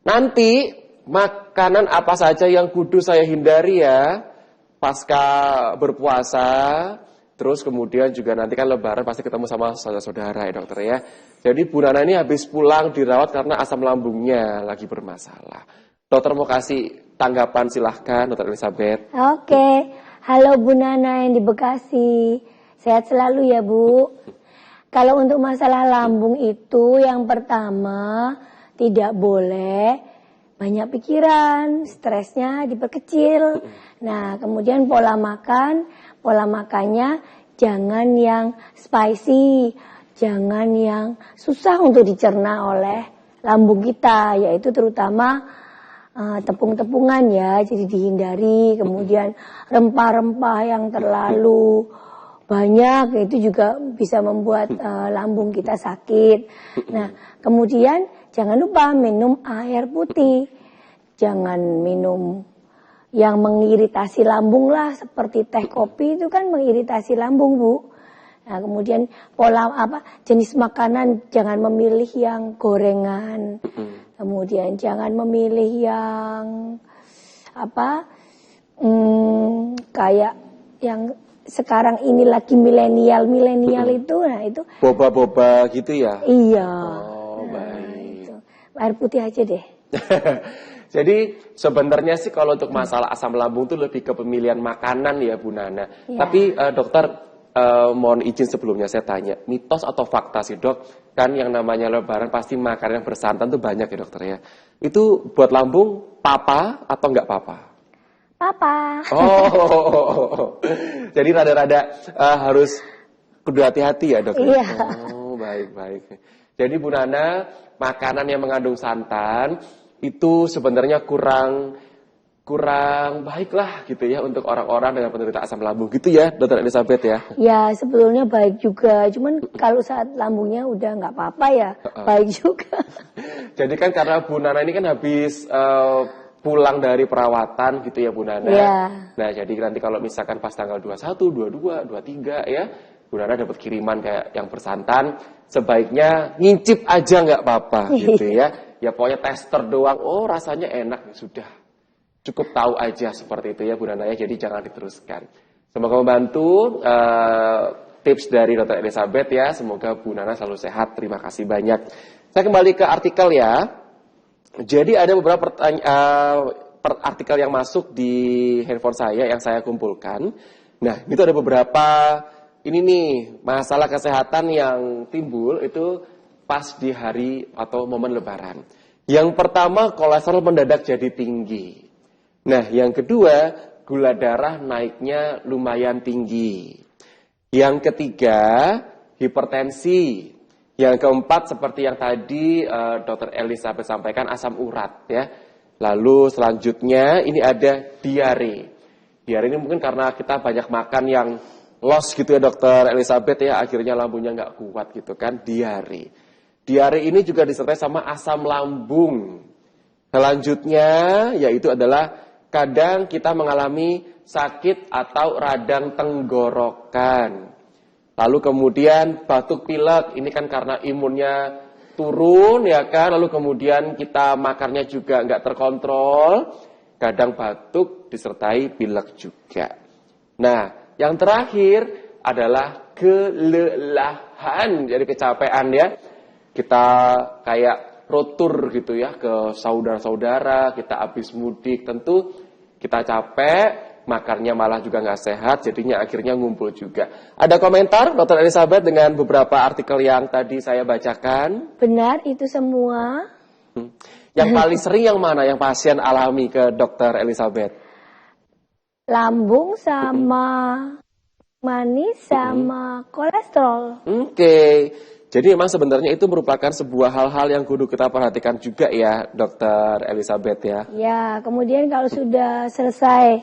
Nanti makanan apa saja yang kudu saya hindari ya pasca berpuasa. Terus kemudian juga nanti kan lebaran pasti ketemu sama saudara-saudara ya dokter ya. Jadi Bu Nana ini habis pulang dirawat karena asam lambungnya lagi bermasalah. Dokter mau kasih tanggapan silahkan, Dokter Elizabeth. Oke, halo Bu Nana yang di Bekasi. Sehat selalu ya Bu. Kalau untuk masalah lambung itu yang pertama tidak boleh banyak pikiran, stresnya diperkecil. Nah, kemudian pola makannya jangan yang spicy, jangan yang susah untuk dicerna oleh lambung kita, yaitu terutama tepung-tepungan ya, jadi dihindari. Kemudian rempah-rempah yang terlalu banyak itu juga bisa membuat lambung kita sakit. Nah, kemudian jangan lupa minum air putih. Jangan minum yang mengiritasi lambung lah, seperti teh kopi itu kan mengiritasi lambung Bu. Nah, kemudian jenis makanan jangan memilih yang gorengan. Kemudian jangan memilih yang kayak yang sekarang ini lagi milenial itu, nah itu boba-boba gitu ya? Iya. Oh, baik. Itu. Air putih aja deh. Jadi sebenarnya sih kalau untuk masalah asam lambung itu lebih ke pemilihan makanan ya Bu Nana. Ya. Tapi dokter mohon izin sebelumnya saya tanya, mitos atau fakta sih dok? Kan yang namanya lebaran pasti makanan yang bersantan tuh banyak ya dokter ya. Itu buat lambung papa atau enggak papa? Papa. Oh, jadi rada-rada harus kudu hati-hati ya dok? Iya. Oh, baik-baik. Jadi Bu Nana, makanan yang mengandung santan itu sebenarnya kurang baik lah gitu ya untuk orang-orang dengan penderita asam lambung gitu ya, Dokter Elizabeth ya? Ya sebetulnya baik juga, cuman kalau saat lambungnya udah nggak apa-apa ya, baik juga. Jadi kan karena Bu Nana ini kan habis pulang dari perawatan gitu ya Bu Nana. Ya. Nah jadi nanti kalau misalkan pas tanggal 21, 22, 23 ya, Bu Nana dapat kiriman kayak yang bersantan, sebaiknya ngincip aja nggak apa-apa gitu ya. Ya pokoknya tester doang, oh rasanya enak ya sudah. Cukup tahu aja seperti itu ya Bu Nana ya, jadi jangan diteruskan. Semoga membantu tips dari Dr. Elizabeth ya, semoga Bu Nana selalu sehat, terima kasih banyak. Saya kembali ke artikel ya. Jadi ada beberapa artikel yang masuk di handphone saya yang saya kumpulkan. Nah itu ada beberapa, ini nih masalah kesehatan yang timbul itu pas di hari atau momen lebaran. Yang pertama kolesterol mendadak jadi tinggi. Nah, yang kedua, gula darah naiknya lumayan tinggi. Yang ketiga, hipertensi. Yang keempat, seperti yang tadi Dr. Elizabeth sampaikan, asam urat ya. Lalu selanjutnya ini ada diare. Diare ini mungkin karena kita banyak makan yang loss gitu ya Dr. Elizabeth ya, akhirnya lambungnya nggak kuat gitu kan, diare. Diare ini juga disertai sama asam lambung. Selanjutnya yaitu adalah kadang kita mengalami sakit atau radang tenggorokan. Lalu kemudian batuk pilek, ini kan karena imunnya turun ya kan. Lalu kemudian kita makannya juga nggak terkontrol. Kadang batuk disertai pilek juga. Nah, yang terakhir adalah kelelahan, jadi kecapean ya. Kita kayak road tour gitu ya ke saudara-saudara, kita habis mudik, tentu kita capek, makannya malah juga nggak sehat, jadinya akhirnya ngumpul juga. Ada komentar Dr. Elizabeth dengan beberapa artikel yang tadi saya bacakan? Benar itu semua. Yang paling sering yang mana yang pasien alami ke Dr. Elizabeth? lambung sama manis sama kolesterol. Oke. Jadi memang sebenarnya itu merupakan sebuah hal-hal yang kudu kita perhatikan juga ya, Dokter Elizabeth ya. Ya, kemudian kalau sudah selesai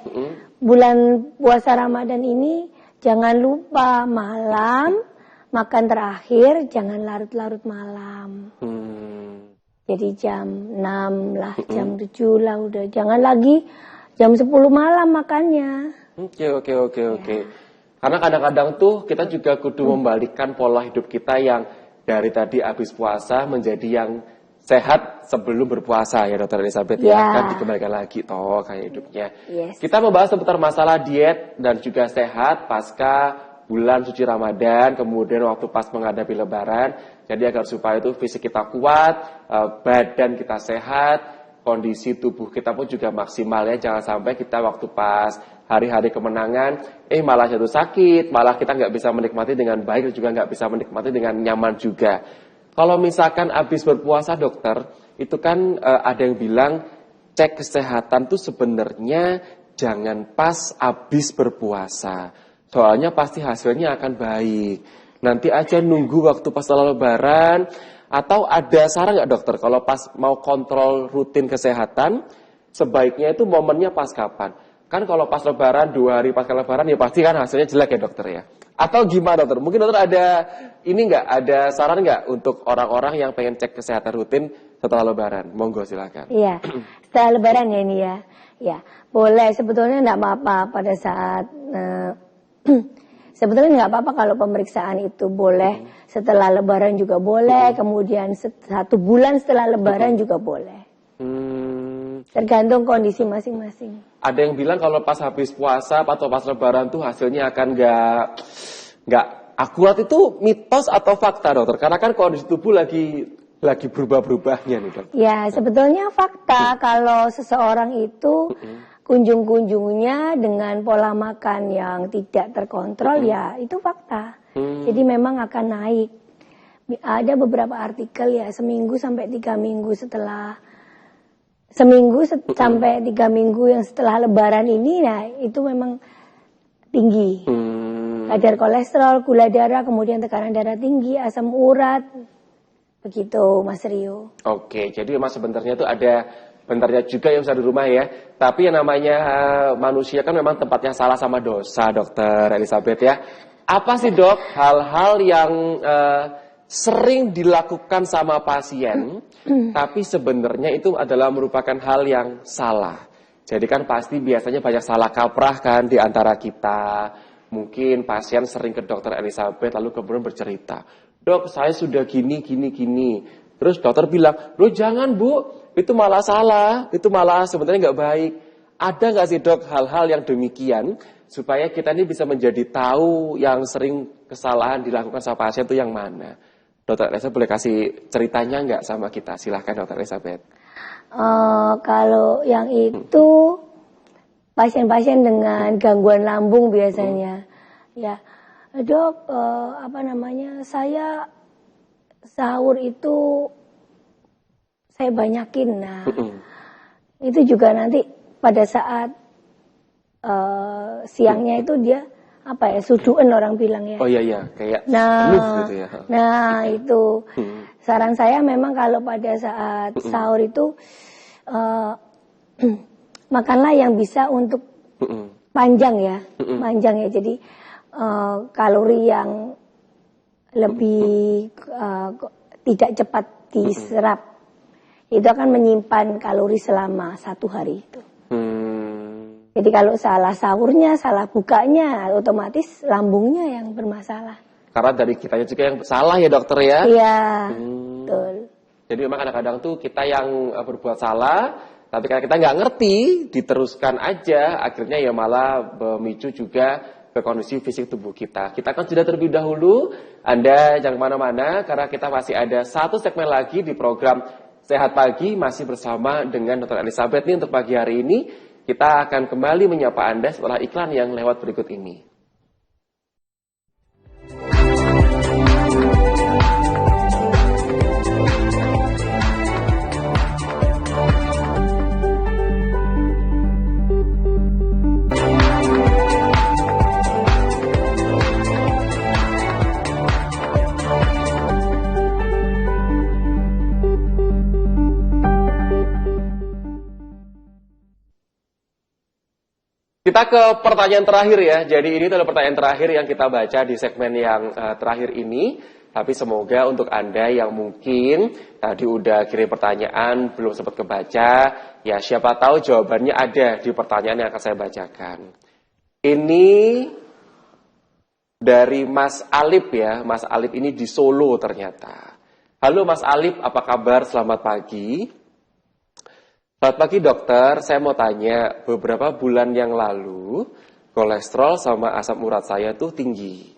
bulan puasa Ramadan ini, jangan lupa malam makan terakhir, jangan larut-larut malam. Jadi jam 6 lah, jam 7 lah udah. Jangan lagi jam 10 malam makannya. Oke. Karena kadang-kadang tuh kita juga kudu membalikkan pola hidup kita yang dari tadi habis puasa menjadi yang sehat sebelum berpuasa ya Dokter Elizabeth ya. Kan dikembalikan lagi toh kayak hidupnya. Yes. Kita membahas seputar masalah diet dan juga sehat pasca bulan suci Ramadan, kemudian waktu pas menghadapi Lebaran. Jadi agar supaya itu fisik kita kuat, badan kita sehat, kondisi tubuh kita pun juga maksimal ya. Jangan sampai kita waktu pas hari-hari kemenangan, malah jatuh sakit, malah kita nggak bisa menikmati dengan baik dan juga nggak bisa menikmati dengan nyaman juga. Kalau misalkan habis berpuasa dokter, itu kan ada yang bilang cek kesehatan tuh sebenarnya jangan pas habis berpuasa. Soalnya pasti hasilnya akan baik. Nanti aja nunggu waktu pas Lebaran. Atau ada saran nggak dokter kalau pas mau kontrol rutin kesehatan, sebaiknya itu momennya pas kapan? Kan kalau pas Lebaran, 2 hari pasca Lebaran ya pasti kan hasilnya jelek ya dokter ya. Atau gimana dokter? Mungkin dokter ada ada saran nggak untuk orang-orang yang pengen cek kesehatan rutin setelah Lebaran? Monggo silakan. Iya, setelah Lebaran ya ini ya. Ya, boleh sebetulnya nggak apa-apa pada saat sebetulnya nggak apa-apa kalau pemeriksaan itu boleh setelah Lebaran juga boleh, kemudian 1 bulan setelah Lebaran juga boleh. Tergantung kondisi masing-masing. Ada yang bilang kalau pas habis puasa atau pas Lebaran tuh hasilnya akan nggak akurat, itu mitos atau fakta dokter? Karena kan kondisi tubuh lagi berubah-berubahnya nih dokter. Ya sebetulnya fakta kalau seseorang itu kunjung-kunjungnya dengan pola makan yang tidak terkontrol ya itu fakta. Jadi memang akan naik. Ada beberapa artikel ya seminggu sampai 3 minggu sampai 3 minggu yang setelah Lebaran ini, nah itu memang tinggi. Kadar kolesterol, gula darah, kemudian tekanan darah tinggi, asam urat, begitu Mas Rio. Oke, jadi memang sebenarnya itu ada bentarnya juga yang bisa di rumah ya. Tapi yang namanya manusia kan memang tempatnya salah sama dosa, Dokter Elizabeth ya. Apa sih dok hal-hal yang sering dilakukan sama pasien, tapi sebenarnya itu adalah merupakan hal yang salah. Jadi kan pasti biasanya banyak salah kaprah kan di antara kita. Mungkin pasien sering ke Dokter Elizabeth lalu kemudian bercerita, dok saya sudah gini. Terus dokter bilang, loh jangan bu, itu malah salah, itu malah sebenarnya nggak baik. Ada nggak sih dok hal-hal yang demikian supaya kita ini bisa menjadi tahu yang sering kesalahan dilakukan sama pasien itu yang mana? Dokter Elizabeth boleh kasih ceritanya nggak sama kita? Silahkan Dokter Elizabeth. Kalau yang itu pasien-pasien dengan gangguan lambung biasanya, ya dok, saya sahur itu saya banyakin, nah itu juga nanti pada saat siangnya itu dia suduan orang bilang ya. Oh iya, kayak nah, gitu ya. Nah itu saran saya memang kalau pada saat sahur itu makanlah yang bisa untuk panjang ya. Jadi kalori yang lebih tidak cepat diserap itu akan menyimpan kalori selama 1 hari itu. Jadi kalau salah sahurnya, salah bukanya, otomatis lambungnya yang bermasalah. Karena dari kitanya juga yang salah ya dokter ya. Iya, betul. Jadi memang kadang-kadang tuh kita yang berbuat salah, tapi karena kita nggak ngerti, diteruskan aja, akhirnya ya malah memicu juga ke kondisi fisik tubuh kita. Kita akan sudah terlebih dahulu, Anda jangan kemana-mana, karena kita masih ada 1 segmen lagi di program Sehat Pagi, masih bersama dengan Dr. Elizabeth nih untuk pagi hari ini. Kita akan kembali menyapa Anda setelah iklan yang lewat berikut ini. Kita ke pertanyaan terakhir ya. Jadi ini adalah pertanyaan terakhir yang kita baca di segmen yang terakhir ini. Tapi semoga untuk Anda yang mungkin tadi udah kirim pertanyaan, belum sempat kebaca, ya siapa tahu jawabannya ada di pertanyaan yang akan saya bacakan. Ini dari Mas Alip ya. Mas Alip ini di Solo ternyata. Halo Mas Alip, apa kabar? Selamat pagi. Selamat pagi dokter, saya mau tanya, beberapa bulan yang lalu kolesterol sama asam urat saya tuh tinggi.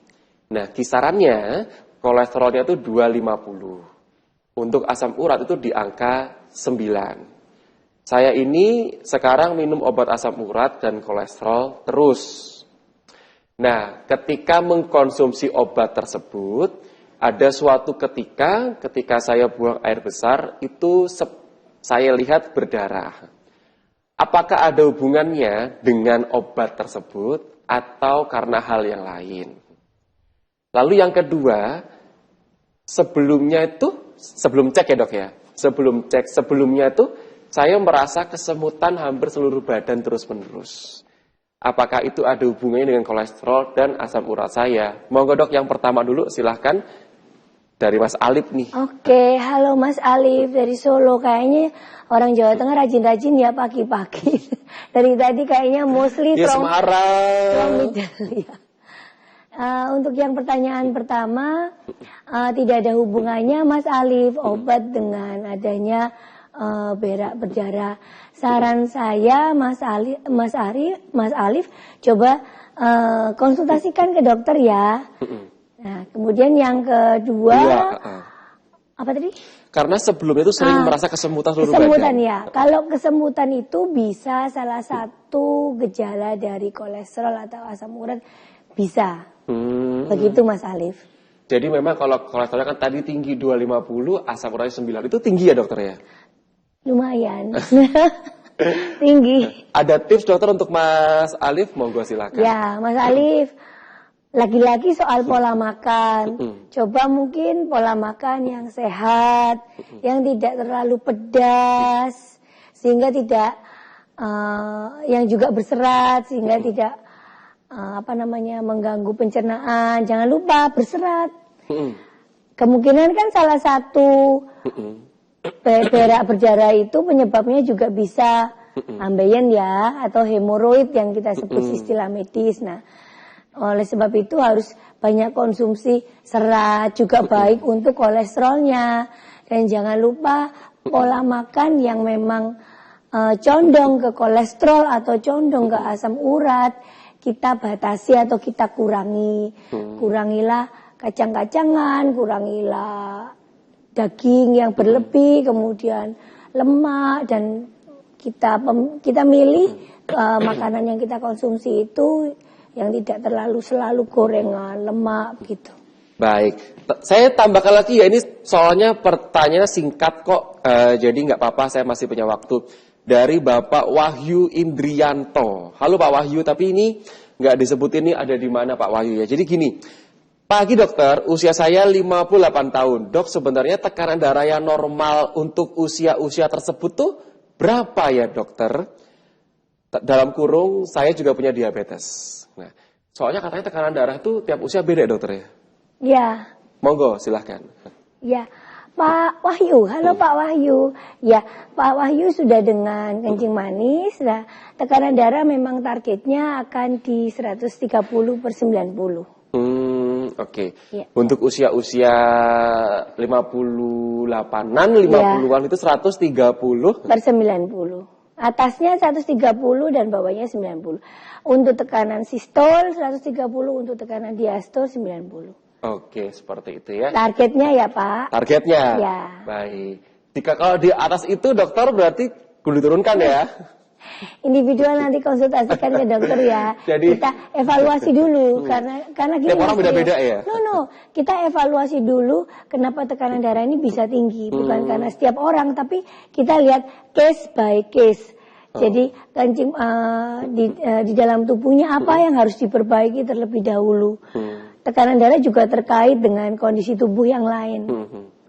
Nah kisarannya kolesterolnya tuh 250. Untuk asam urat itu di angka 9. Saya ini sekarang minum obat asam urat dan kolesterol terus. Nah ketika mengkonsumsi obat tersebut, ada suatu ketika saya buang air besar itu saya lihat berdarah. Apakah ada hubungannya dengan obat tersebut atau karena hal yang lain? Lalu yang kedua, sebelum cek ya dok ya, sebelumnya itu saya merasa kesemutan hampir seluruh badan terus-menerus. Apakah itu ada hubungannya dengan kolesterol dan asam urat saya? Monggo dok, yang pertama dulu silahkan. Dari Mas Alip nih. Oke, halo Mas Alip dari Solo. Kayaknya orang Jawa Tengah rajin-rajin ya pagi-pagi. Dari tadi kayaknya mostly Semarang. ya. Untuk yang pertanyaan pertama, tidak ada hubungannya Mas Alif obat dengan adanya berak berdarah. Saran saya Mas Alif coba konsultasikan ke dokter ya. Nah, kemudian yang kedua, apa tadi? Karena sebelumnya itu sering merasa kesemutan seluruh badan. Kesemutan ya. Kalau kesemutan itu bisa salah satu gejala dari kolesterol atau asam urat, bisa. Begitu Mas Alif. Jadi memang kalau kolesterolnya kan tadi tinggi 250, asam uratnya 9, itu tinggi ya dokter ya? Lumayan. Tinggi. Ada tips dokter untuk Mas Alif? Monggo silakan. Ya, Mas Alif. Lagi-lagi soal pola makan, coba mungkin pola makan yang sehat, yang tidak terlalu pedas, sehingga tidak, yang juga berserat, sehingga tidak, mengganggu pencernaan. Jangan lupa berserat. Kemungkinan kan salah satu berak berdarah itu penyebabnya juga bisa ambeien ya, atau hemoroid yang kita sebut istilah medis. Nah, oleh sebab itu harus banyak konsumsi serat, juga baik untuk kolesterolnya. Dan jangan lupa pola makan yang memang condong ke kolesterol atau condong ke asam urat, kita batasi atau kita kurangi. Kurangilah kacang-kacangan, kurangilah daging yang berlebih, kemudian lemak, dan kita milih makanan yang kita konsumsi itu yang tidak terlalu selalu gorengan, lemak begitu. Baik, saya tambahkan lagi ya, ini soalnya pertanyaan singkat kok, jadi nggak apa-apa, saya masih punya waktu. Dari Bapak Wahyu Indrianto. Halo Pak Wahyu, tapi ini nggak disebut ini ada di mana Pak Wahyu ya. Jadi gini, pagi dokter, usia saya 58 tahun. Dok, sebenarnya tekanan darah yang normal untuk usia-usia tersebut tuh berapa ya dokter? Dalam kurung, saya juga punya diabetes. Nah, soalnya katanya tekanan darah itu tiap usia beda dokter ya? Ya. Monggo, silahkan. Ya, Pak Wahyu, halo Pak Wahyu. Ya, Pak Wahyu sudah dengan kencing manis. Nah, tekanan darah memang targetnya akan di 130/90. Oke. Ya. Untuk usia-usia 58-an, 50-an itu 130/90. Atasnya 130 dan bawahnya 90. Untuk tekanan sistol 130, untuk tekanan diastol 90. Oke, seperti itu ya. Targetnya ya Pak. Targetnya? Ya. Baik. Jika kalau di atas itu dokter berarti kudu diturunkan ya? Individual nanti konsultasikan ke dokter ya. Jadi, kita evaluasi dulu karena gini. Tiap orang beda-beda ya? No, kita evaluasi dulu kenapa tekanan darah ini bisa tinggi, bukan karena setiap orang, tapi kita lihat case by case. Jadi kencing di dalam tubuhnya apa yang harus diperbaiki terlebih dahulu. Tekanan darah juga terkait dengan kondisi tubuh yang lain.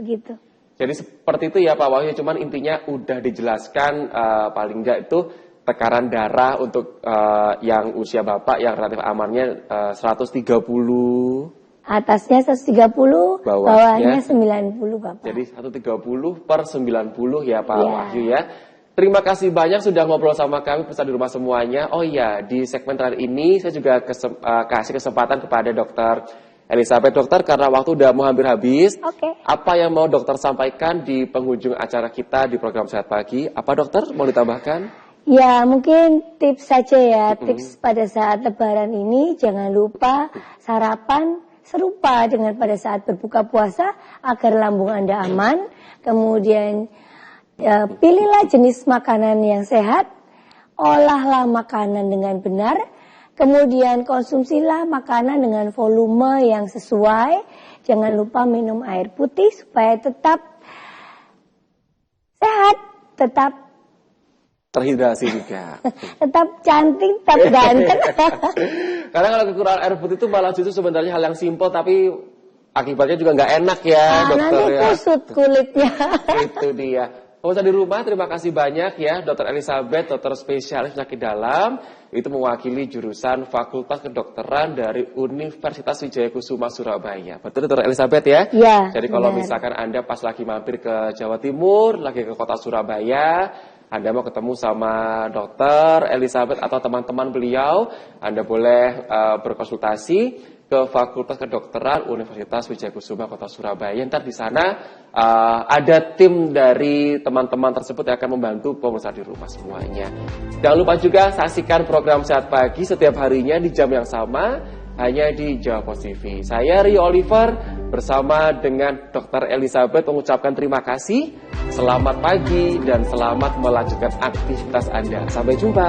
Begitu. Jadi seperti itu ya Pak Wahyu, cuman intinya udah dijelaskan paling enggak itu tekanan darah untuk yang usia Bapak yang relatif amannya 130. Atasnya 130, bawahnya 90 Bapak. Jadi 130/90 ya Pak Iya. Wahyu ya. Terima kasih banyak sudah ngobrol sama kami pemirsa di rumah semuanya. Oh iya, di segmen terakhir ini saya juga kasih kesempatan kepada Dokter Elizabeth. Dokter, karena waktu udah mau hampir habis, Oke. apa yang mau dokter sampaikan di penghujung acara kita di program Sehat Pagi? Apa dokter mau ditambahkan? Ya, mungkin tips saja ya, tips pada saat lebaran ini jangan lupa sarapan serupa dengan pada saat berbuka puasa agar lambung Anda aman. Kemudian pilihlah jenis makanan yang sehat, olahlah makanan dengan benar, kemudian konsumsilah makanan dengan volume yang sesuai. Jangan lupa minum air putih supaya tetap sehat, tetap Terhidrasi juga. tetap cantik, tetap ganteng. Karena kalau kekurangan air putih itu malah justru sebenarnya hal yang simpel tapi akibatnya juga nggak enak ya dokter Nanti ya. kusut kulitnya. Itu dia. Pemirsa di rumah, terima kasih banyak ya Dokter Elizabeth, dokter spesialis penyakit dalam, itu mewakili jurusan Fakultas Kedokteran dari Universitas Wijaya Kusuma Surabaya. Betul Dokter Elizabeth ya? Iya. Jadi kalau benar. misalkan Anda pas lagi mampir ke Jawa Timur, lagi ke kota Surabaya, Anda mau ketemu sama Dokter Elizabeth atau teman-teman beliau, Anda boleh berkonsultasi ke Fakultas Kedokteran Universitas Wijaya Kusuma Kota Surabaya. Ntar di sana ada tim dari teman-teman tersebut yang akan membantu pemirsa di rumah semuanya. Jangan lupa juga saksikan program Sehat Pagi setiap harinya di jam yang sama hanya di Jawa Post TV. Saya Rio Oliver bersama dengan Dr. Elizabeth mengucapkan terima kasih. Selamat pagi dan selamat melanjutkan aktivitas Anda. Sampai jumpa.